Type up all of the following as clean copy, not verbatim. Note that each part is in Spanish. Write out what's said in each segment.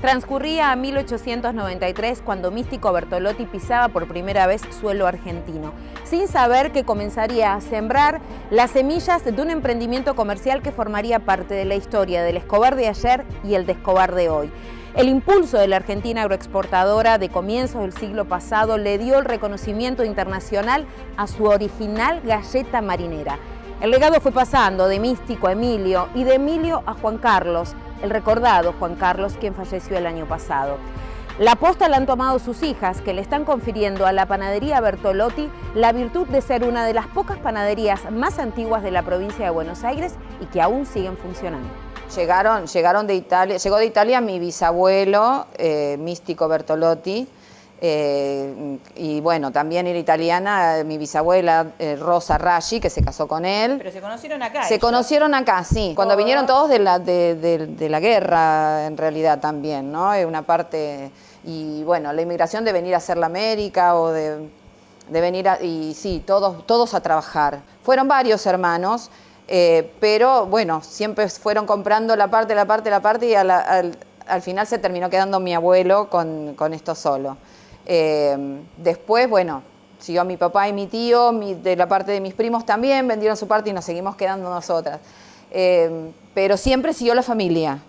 Transcurría a 1893 cuando Místico Bertolotti pisaba por primera vez suelo argentino, sin saber que comenzaría a sembrar las semillas de un emprendimiento comercial que formaría parte de la historia del Escobar de ayer y el de Escobar de hoy. El impulso de la Argentina agroexportadora de comienzos del siglo pasado le dio el reconocimiento internacional a su original galleta marinera. El legado fue pasando de Místico a Emilio y de Emilio a Juan Carlos, el recordado Juan Carlos, quien falleció el año pasado. La posta la han tomado sus hijas, que le están confiriendo a la panadería Bertolotti la virtud de ser una de las pocas panaderías más antiguas de la provincia de Buenos Aires y que aún siguen funcionando. Llegaron de Italia, llegó de Italia mi bisabuelo, Místico Bertolotti, y bueno, también era italiana mi bisabuela Rosa Raggi, que se casó con él. Pero se conocieron acá. Se conocieron acá, sí, cuando vinieron todos de la guerra, en realidad también, ¿no? Una parte, y bueno, la inmigración de venir a hacer la América o de venir y sí, todos a trabajar. Fueron varios hermanos, pero bueno, siempre fueron comprando la parte y al final se terminó quedando mi abuelo con esto solo. Después, bueno, siguió mi papá y mi tío, de la parte de mis primos también, vendieron su parte y nos seguimos quedando nosotras. Pero siempre siguió la familia.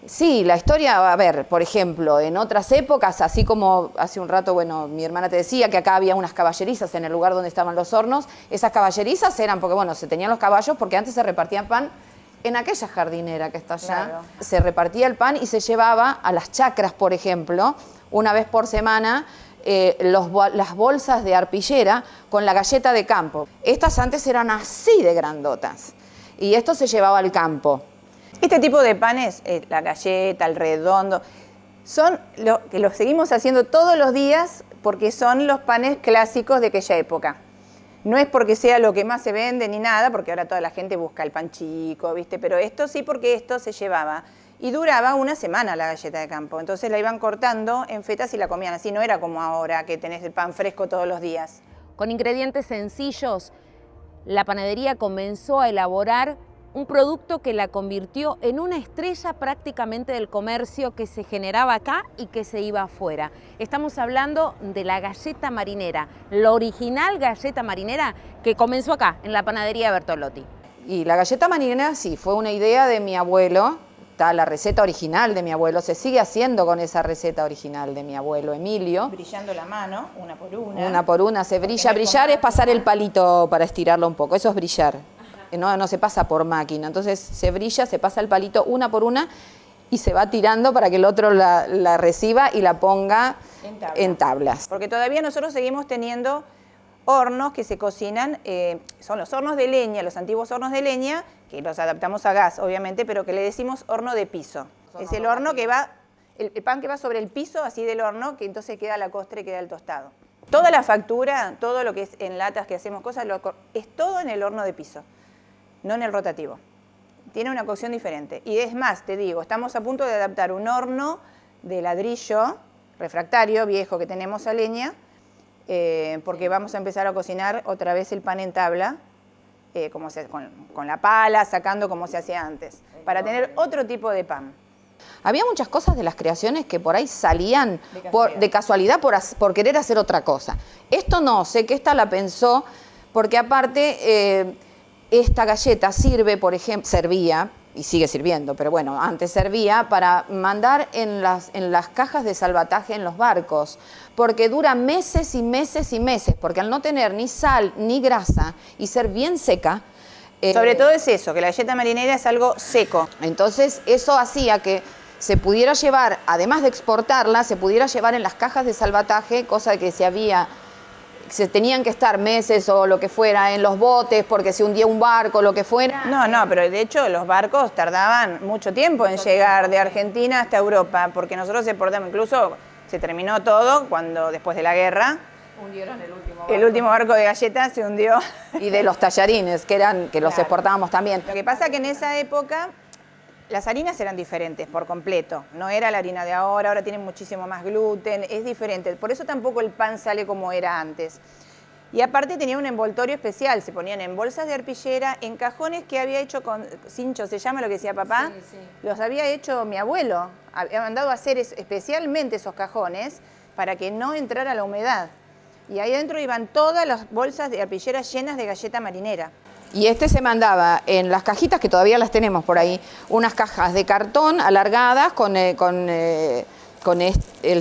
Sí, la historia, a ver, por ejemplo, en otras épocas, así como hace un rato, bueno, mi hermana te decía que acá había unas caballerizas en el lugar donde estaban los hornos, esas caballerizas eran porque, bueno, se tenían los caballos porque antes se repartían pan en aquella jardinera que está allá. Claro. Se repartía el pan y se llevaba a las chacras, por ejemplo, una vez por semana, las bolsas de arpillera con la galleta de campo. Estas antes eran así de grandotas y esto se llevaba al campo. Este tipo de panes, la galleta, el redondo, son que los seguimos haciendo todos los días porque son los panes clásicos de aquella época. No es porque sea lo que más se vende ni nada, porque ahora toda la gente busca el pan chico, ¿viste? Pero esto sí, porque esto se llevaba. Y duraba una semana la galleta de campo. Entonces la iban cortando en fetas y la comían así. No era como ahora que tenés el pan fresco todos los días. Con ingredientes sencillos, la panadería comenzó a elaborar un producto que la convirtió en una estrella prácticamente del comercio que se generaba acá y que se iba afuera. Estamos hablando de la galleta marinera, la original galleta marinera que comenzó acá, en la panadería Bertolotti. Y la galleta marinera sí, fue una idea de mi abuelo. Está la receta original de mi abuelo, se sigue haciendo con esa receta original de mi abuelo Emilio. Brillando la mano, una por una. Una por una se brilla. Brillar es pasar el palito para estirarlo un poco, eso es brillar. No se pasa por máquina, entonces se brilla, se pasa el palito una por una y se va tirando para que el otro la reciba y la ponga en tablas. Porque todavía nosotros seguimos teniendo hornos que se cocinan, son los hornos de leña, los antiguos hornos de leña, que los adaptamos a gas, obviamente, pero que le decimos horno de piso. Es el horno que va, el pan que va sobre el piso, así del horno, que entonces queda la costra y queda el tostado. Toda la factura, todo lo que es en latas que hacemos cosas, es todo en el horno de piso, no en el rotativo. Tiene una cocción diferente. Y es más, te digo, estamos a punto de adaptar un horno de ladrillo refractario, viejo, que tenemos a leña, porque vamos a empezar a cocinar otra vez el pan en tabla, con la pala, sacando como se hacía antes, para tener otro tipo de pan. Había muchas cosas de las creaciones que por ahí salían de casualidad por querer hacer otra cosa. Esto no, sé que esta la pensó, porque aparte esta galleta sirve, por ejemplo, servía, y sigue sirviendo, pero bueno, antes servía para mandar en las cajas de salvataje en los barcos, porque dura meses y meses y meses, porque al no tener ni sal ni grasa y ser bien seca... Sobre todo es eso, que la galleta marinera es algo seco. Entonces eso hacía que se pudiera llevar, además de exportarla, se pudiera llevar en las cajas de salvataje, cosa que se tenían que estar meses o lo que fuera en los botes porque se hundía un barco, lo que fuera. No, pero de hecho los barcos tardaban mucho tiempo en llegar de Argentina hasta Europa, porque nosotros exportamos, incluso se terminó todo cuando después de la guerra. Hundieron el último barco. El último barco de galletas se hundió. Y de los tallarines, que los exportábamos también. Lo que pasa es que en esa época las harinas eran diferentes por completo. No era la harina de ahora tienen muchísimo más gluten, es diferente. Por eso tampoco el pan sale como era antes. Y aparte tenía un envoltorio especial, se ponían en bolsas de arpillera, en cajones que había hecho con cincho, se llama lo que decía papá, Sí, sí. los había hecho mi abuelo, había mandado a hacer especialmente esos cajones para que no entrara la humedad. Y ahí adentro iban todas las bolsas de arpillera llenas de galleta marinera. Y este se mandaba en las cajitas, que todavía las tenemos por ahí, unas cajas de cartón alargadas con el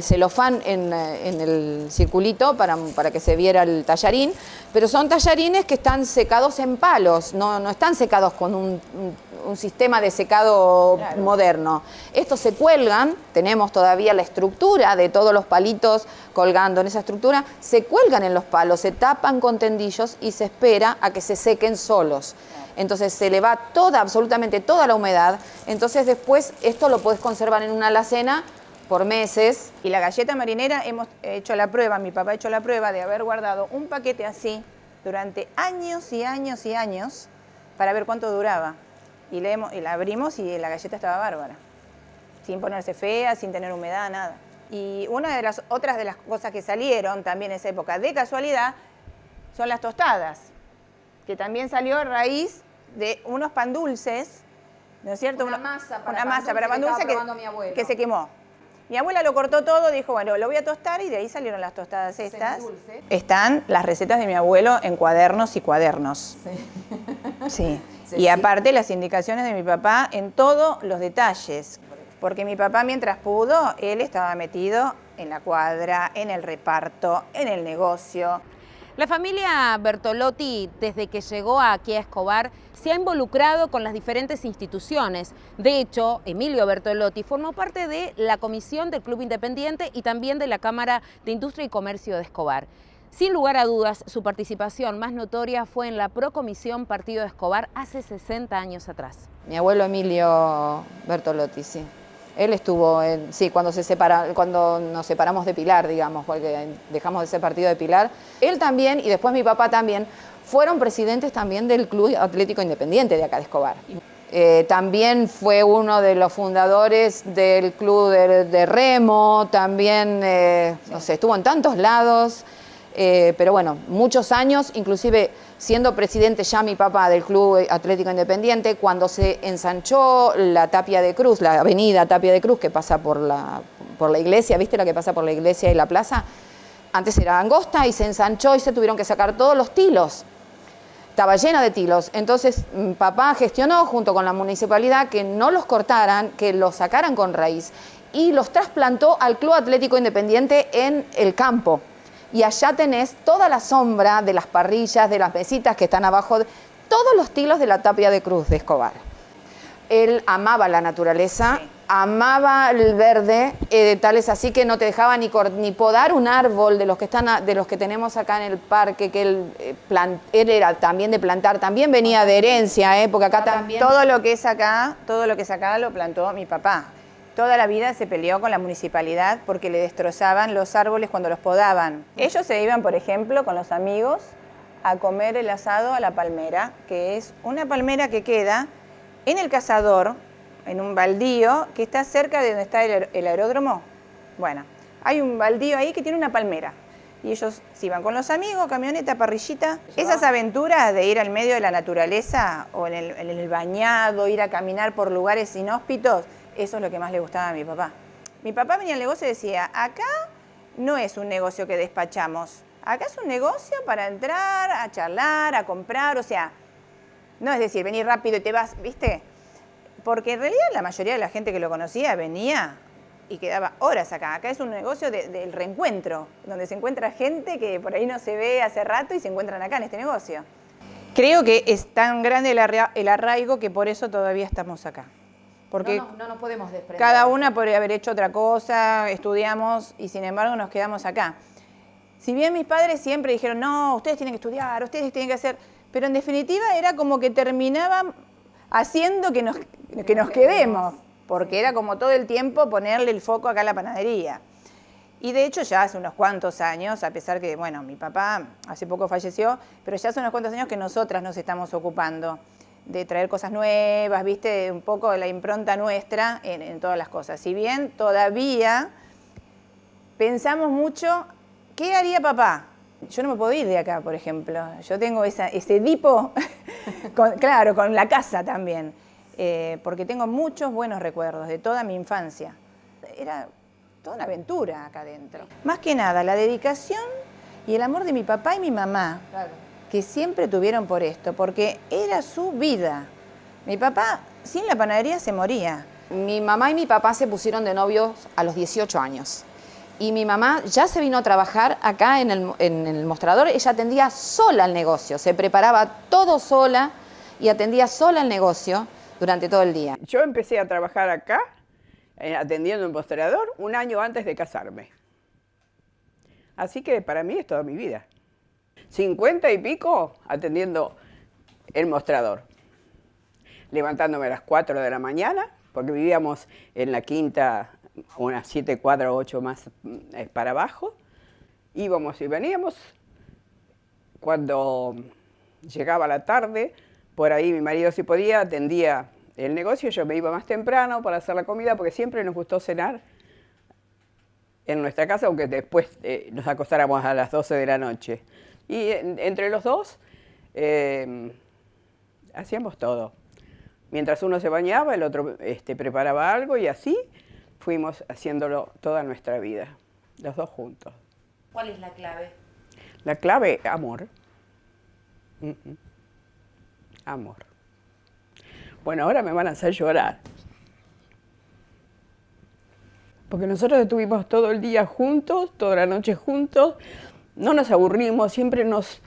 celofán en el circulito para que se viera el tallarín, pero son tallarines que están secados en palos, no están secados con un sistema de secado Claro. moderno. Estos se cuelgan, tenemos todavía la estructura de todos los palitos colgando en esa estructura, se cuelgan en los palos, se tapan con tendillos y se espera a que se sequen solos. Entonces se le va absolutamente toda la humedad, entonces después esto lo puedes conservar en una alacena por meses. Y la galleta marinera hemos hecho la prueba, mi papá ha hecho la prueba de haber guardado un paquete así durante años y años y años para ver cuánto duraba. Y la abrimos y la galleta estaba bárbara, sin ponerse fea, sin tener humedad, nada. Y una de las otras de las cosas que salieron también en esa época de casualidad son las tostadas, que también salió a raíz de unos pan dulces, ¿no es cierto? Una masa para una pan masa para dulce pan que dulce estaba probando mi abuelo. que se quemó. Mi abuela lo cortó todo, dijo, bueno, lo voy a tostar y de ahí salieron las tostadas estas. Semidulce. Están las recetas de mi abuelo en cuadernos y cuadernos. Sí. Sí, Y sí. aparte las indicaciones de mi papá en todos los detalles. Porque mi papá mientras pudo, él estaba metido en la cuadra, en el reparto, en el negocio. La familia Bertolotti, desde que llegó aquí a Escobar, se ha involucrado con las diferentes instituciones. De hecho, Emilio Bertolotti formó parte de la comisión del Club Independiente y también de la Cámara de Industria y Comercio de Escobar. Sin lugar a dudas, su participación más notoria fue en la Procomisión Partido de Escobar hace 60 años atrás. Mi abuelo Emilio Bertolotti, sí. Él estuvo, cuando nos separamos de Pilar, digamos, porque dejamos de ser partido de Pilar. Él también, y después mi papá también, fueron presidentes también del Club Atlético Independiente de acá de Escobar. También fue uno de los fundadores del Club de Remo, también, no sé, estuvo en tantos lados. Pero bueno, muchos años, inclusive siendo presidente ya mi papá del Club Atlético Independiente, cuando se ensanchó la Tapia de Cruz, la avenida Tapia de Cruz que pasa por la iglesia, ¿viste la que pasa por la iglesia y la plaza? Antes era angosta y se ensanchó y se tuvieron que sacar todos los tilos. Estaba llena de tilos. Entonces papá gestionó junto con la municipalidad que no los cortaran, que los sacaran con raíz y los trasplantó al Club Atlético Independiente en el campo. Y allá tenés toda la sombra de las parrillas, de las mesitas que están abajo, todos los tilos de la Tapia de Cruz de Escobar. Él amaba la naturaleza, sí. Amaba el verde, tal es así que no te dejaba ni podar un árbol de los que tenemos acá en el parque, que él era también de plantar, también venía de herencia, porque acá también... Todo lo que es acá lo plantó mi papá. Toda la vida se peleó con la municipalidad porque le destrozaban los árboles cuando los podaban. Ellos se iban, por ejemplo, con los amigos a comer el asado a la palmera, que es una palmera que queda en el Cazador, en un baldío que está cerca de donde está el aeródromo. Bueno, hay un baldío ahí que tiene una palmera. Y ellos se iban con los amigos, camioneta, parrillita. Esas aventuras de ir al medio de la naturaleza o en el bañado, ir a caminar por lugares inhóspitos, eso es lo que más le gustaba a mi papá. Mi papá venía al negocio y decía, acá no es un negocio que despachamos, acá es un negocio para entrar, a charlar, a comprar, o sea, no es decir, venir rápido y te vas, ¿viste? Porque en realidad la mayoría de la gente que lo conocía venía y quedaba horas acá. Acá es un negocio del reencuentro, donde se encuentra gente que por ahí no se ve hace rato y se encuentran acá en este negocio. Creo que es tan grande el arraigo que por eso todavía estamos acá. Porque no nos podemos desprender. Cada una podría haber hecho otra cosa, estudiamos y sin embargo nos quedamos acá. Si bien mis padres siempre dijeron, no, ustedes tienen que estudiar, ustedes tienen que hacer... Pero en definitiva era como que terminaban haciendo que nos quedemos, porque era como todo el tiempo ponerle el foco acá a la panadería. Y de hecho ya hace unos cuantos años, a pesar que, bueno, mi papá hace poco falleció, pero ya hace unos cuantos años que nosotras nos estamos ocupando de traer cosas nuevas, ¿viste? Un poco de la impronta nuestra en todas las cosas. Si bien todavía pensamos mucho, ¿qué haría papá? Yo no me puedo ir de acá, por ejemplo. Yo tengo ese Edipo, claro, con la casa también, porque tengo muchos buenos recuerdos de toda mi infancia. Era toda una aventura acá adentro. Más que nada, la dedicación y el amor de mi papá y mi mamá, claro, que siempre tuvieron por esto, porque era su vida. Mi papá, sin la panadería, se moría. Mi mamá y mi papá se pusieron de novios a los 18 años. Y mi mamá ya se vino a trabajar acá en el mostrador. Ella atendía sola el negocio, se preparaba todo sola y atendía sola el negocio durante todo el día. Yo empecé a trabajar acá, atendiendo el mostrador, un año antes de casarme. Así que para mí es toda mi vida. 50 y pico atendiendo el mostrador. Levantándome a las 4 de la mañana, porque vivíamos en la quinta, unas 7 cuadras o 8 más para abajo. Íbamos y veníamos. Cuando llegaba la tarde, por ahí mi marido, si podía, atendía el negocio. Yo me iba más temprano para hacer la comida, porque siempre nos gustó cenar en nuestra casa, aunque después nos acostáramos a las 12 de la noche. Y entre los dos hacíamos todo. Mientras uno se bañaba, el otro preparaba algo y así fuimos haciéndolo toda nuestra vida, los dos juntos. ¿Cuál es la clave? La clave, amor. Amor. Bueno, ahora me van a hacer llorar. Porque nosotros estuvimos todo el día juntos, toda la noche juntos, no nos aburrimos, siempre nos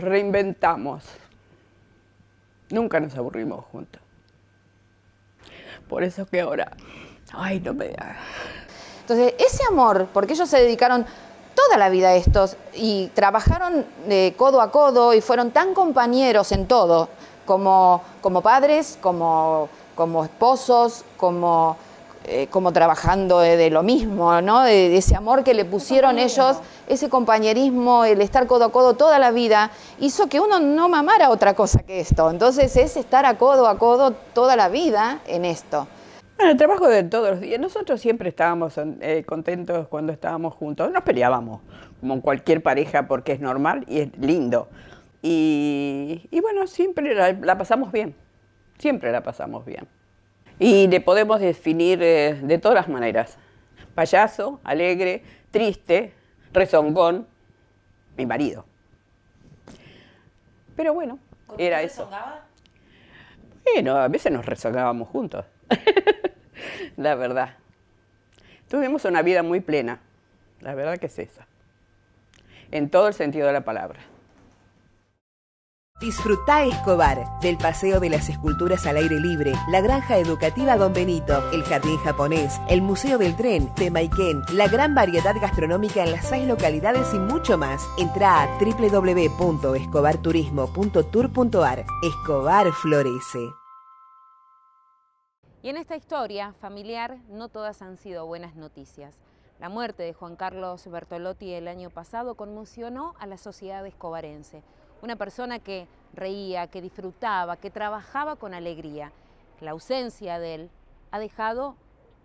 reinventamos. Nunca nos aburrimos juntos. Por eso que ahora, ay, no me da. Entonces, ese amor, porque ellos se dedicaron toda la vida a estos y trabajaron codo a codo y fueron tan compañeros en todo, como padres, como esposos, como trabajando de lo mismo, ¿no? De ese amor que le pusieron ellos, ese compañerismo, el estar codo a codo toda la vida, hizo que uno no mamara otra cosa que esto. Entonces es estar a codo toda la vida en esto. Bueno, el trabajo de todos los días. Nosotros siempre estábamos contentos cuando estábamos juntos. Nos peleábamos, como cualquier pareja, porque es normal y es lindo. Y bueno, siempre la pasamos bien. Siempre la pasamos bien. Y le podemos definir de todas las maneras. Payaso, alegre, triste, rezongón, mi marido. Pero bueno, era eso. ¿Rezongaba? Bueno, a veces nos rezongábamos juntos. La verdad. Tuvimos una vida muy plena. La verdad que es esa. En todo el sentido de la palabra. Disfrutá Escobar, del Paseo de las Esculturas al Aire Libre, la Granja Educativa Don Benito, el Jardín Japonés, el Museo del Tren, Temayquén, la gran variedad gastronómica en las 6 localidades y mucho más. Entrá a www.escobarturismo.tour.ar. Escobar florece. Y en esta historia familiar no todas han sido buenas noticias. La muerte de Juan Carlos Bertolotti el año pasado conmocionó a la sociedad escobarense. Una persona que reía, que disfrutaba, que trabajaba con alegría. La ausencia de él ha dejado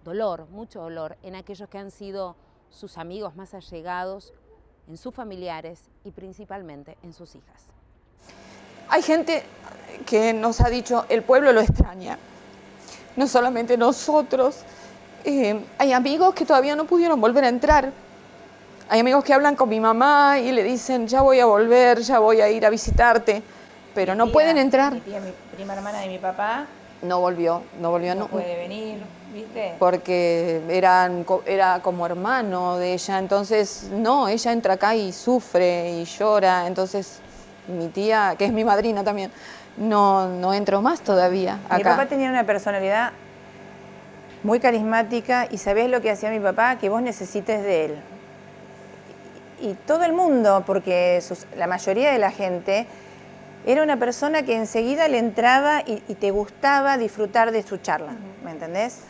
dolor, mucho dolor, en aquellos que han sido sus amigos más allegados, en sus familiares y principalmente en sus hijas. Hay gente que nos ha dicho, el pueblo lo extraña. No solamente nosotros. Hay amigos que todavía no pudieron volver a entrar. Hay amigos que hablan con mi mamá y le dicen, ya voy a volver, ya voy a ir a visitarte, pero no pueden entrar. Mi tía, mi prima hermana de mi papá, no volvió. No puede venir, ¿viste? Porque era como hermano de ella, entonces no, ella entra acá y sufre y llora, entonces mi tía, que es mi madrina también, no entró más todavía acá. Mi papá tenía una personalidad muy carismática y ¿sabés lo que hacía mi papá? Que vos necesites de él. Y todo el mundo, porque la mayoría de la gente era una persona que enseguida le entraba y te gustaba disfrutar de su charla, ¿me entendés?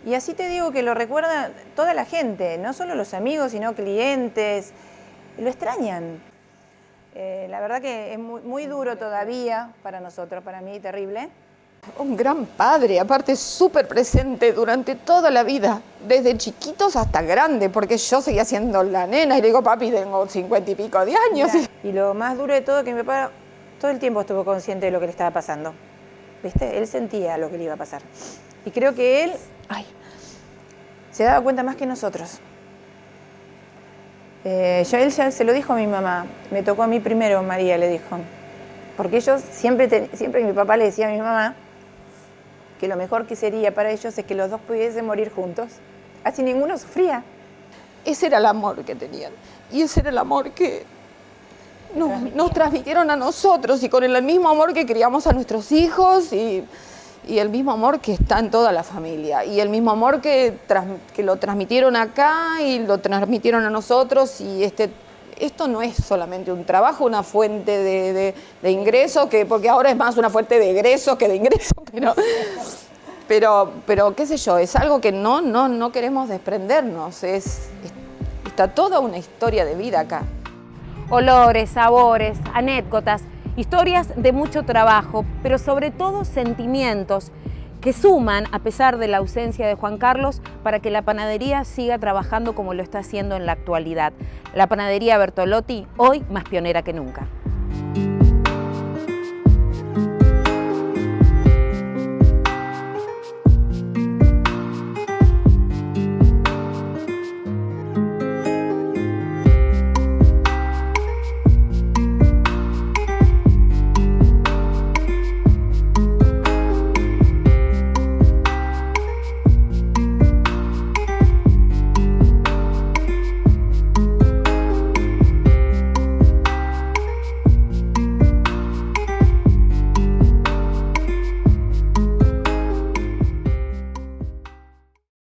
Y así te digo que lo recuerda toda la gente, no solo los amigos, sino clientes, lo extrañan. La verdad que es muy duro todavía para nosotros, para mí terrible. Un gran padre, aparte súper presente durante toda la vida, desde chiquitos hasta grandes, porque yo seguía siendo la nena y le digo, papi, tengo 50 y pico de años. Y lo más duro de todo es que mi papá todo el tiempo estuvo consciente de lo que le estaba pasando. ¿Viste? Él sentía lo que le iba a pasar. Y creo que él se daba cuenta más que nosotros. Él ya se lo dijo a mi mamá, me tocó a mí primero, María, le dijo. Porque ellos siempre mi papá le decía a mi mamá que lo mejor que sería para ellos es que los dos pudiesen morir juntos. Así ninguno sufría. Ese era el amor que tenían. Y ese era el amor que nos transmitieron a nosotros. Y con el mismo amor que criamos a nuestros hijos y el mismo amor que está en toda la familia. Y el mismo amor que lo transmitieron acá y lo transmitieron a nosotros. Y esto no es solamente un trabajo, una fuente de ingresos, porque ahora es más una fuente de egresos que de ingresos, pero qué sé yo, es algo que no queremos desprendernos, está toda una historia de vida acá. Olores, sabores, anécdotas, historias de mucho trabajo, pero sobre todo sentimientos que suman, a pesar de la ausencia de Juan Carlos, para que la panadería siga trabajando como lo está haciendo en la actualidad. La panadería Bertolotti, hoy más pionera que nunca.